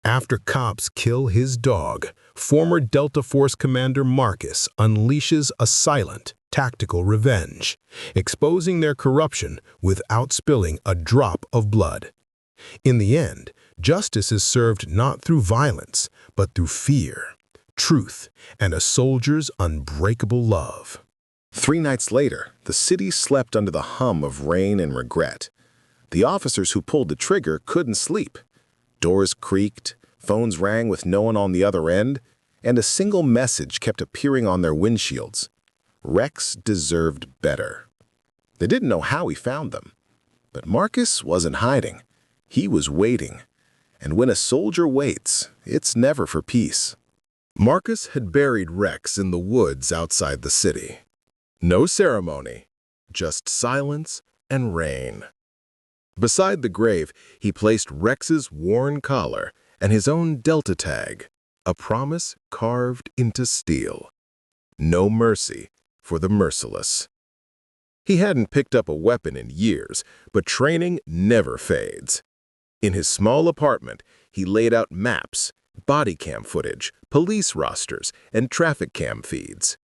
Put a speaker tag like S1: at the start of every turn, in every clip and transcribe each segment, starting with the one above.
S1: After cops kill his dog, former Delta Force Commander Marcus unleashes a silent, tactical revenge, exposing their corruption without spilling a drop of blood. In the end, justice is served not through violence, but through fear, truth, and a soldier's unbreakable love.
S2: 3 nights later, the city slept under the hum of rain and regret. The officers who pulled the trigger couldn't sleep. Doors creaked, phones rang with no one on the other end, and a single message kept appearing on their windshields. Rex deserved better. They didn't know how he found them. But Marcus wasn't hiding. He was waiting. And when a soldier waits, it's never for peace. Marcus had buried Rex in the woods outside the city. No ceremony, just silence and rain. Beside the grave, he placed Rex's worn collar and his own Delta tag, a promise carved into steel. No mercy for the merciless. He hadn't picked up a weapon in years, but training never fades. In his small apartment, he laid out maps, body cam footage, police rosters, and traffic cam feeds.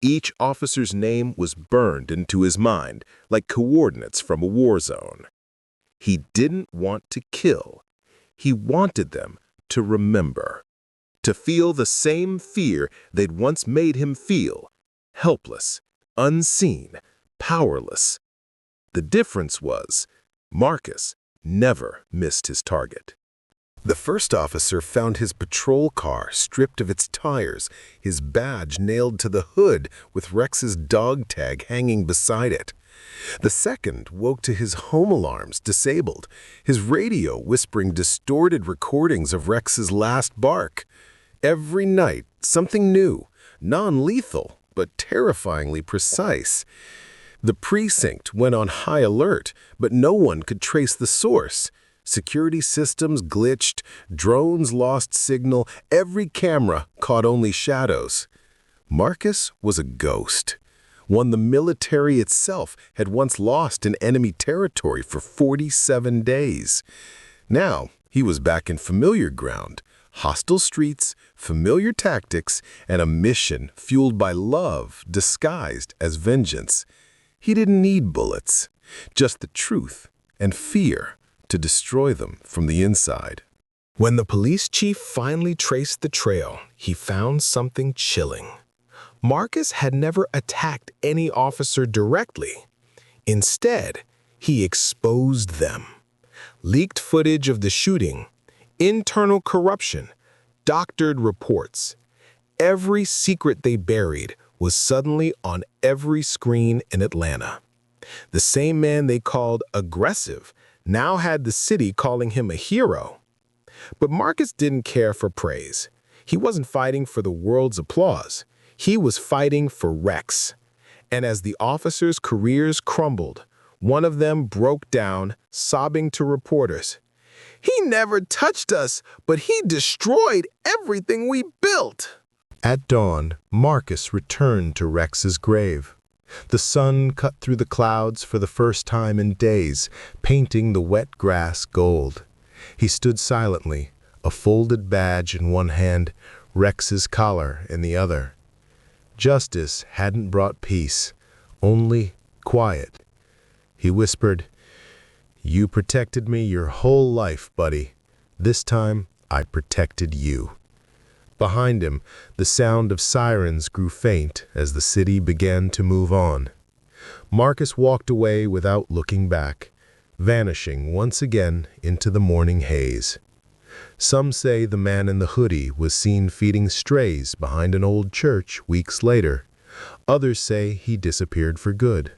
S2: Each officer's name was burned into his mind like coordinates from a war zone. He didn't want to kill. He wanted them to remember, to feel the same fear they'd once made him feel, helpless, unseen, powerless. The difference was, Marcus never missed his target. The first officer found his patrol car stripped of its tires, his badge nailed to the hood with Rex's dog tag hanging beside it. The second woke to his home alarms disabled, his radio whispering distorted recordings of Rex's last bark. Every night, something new, non-lethal, but terrifyingly precise. The precinct went on high alert, but no one could trace the source. Security systems glitched, drones lost signal, every camera caught only shadows. Marcus was a ghost, one the military itself had once lost in enemy territory for 47 days. Now, he was back in familiar ground, hostile streets, familiar tactics, and a mission fueled by love disguised as vengeance. He didn't need bullets, just the truth and fear to destroy them from the inside. When the police chief finally traced the trail, he found something chilling. Marcus had never attacked any officer directly. Instead, he exposed them. Leaked footage of the shooting, internal corruption, doctored reports. Every secret they buried was suddenly on every screen in Atlanta. The same man they called aggressive now had the city calling him a hero. But Marcus didn't care for praise. He wasn't fighting for the world's applause. He was fighting for Rex. And as the officers' careers crumbled, one of them broke down, sobbing to reporters, "He never touched us, but he destroyed everything we built." At dawn, Marcus returned to Rex's grave. The sun cut through the clouds for the first time in days, painting the wet grass gold. He stood silently, a folded badge in one hand, Rex's collar in the other. Justice hadn't brought peace, only quiet. He whispered, "You protected me your whole life, buddy. This time, I protected you." Behind him, the sound of sirens grew faint as the city began to move on. Marcus walked away without looking back, vanishing once again into the morning haze. Some say the man in the hoodie was seen feeding strays behind an old church weeks later. Others say he disappeared for good.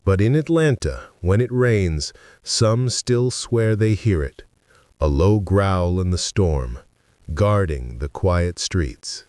S2: But in Atlanta, when it rains, some still swear they hear it, a low growl in the storm, guarding the quiet streets.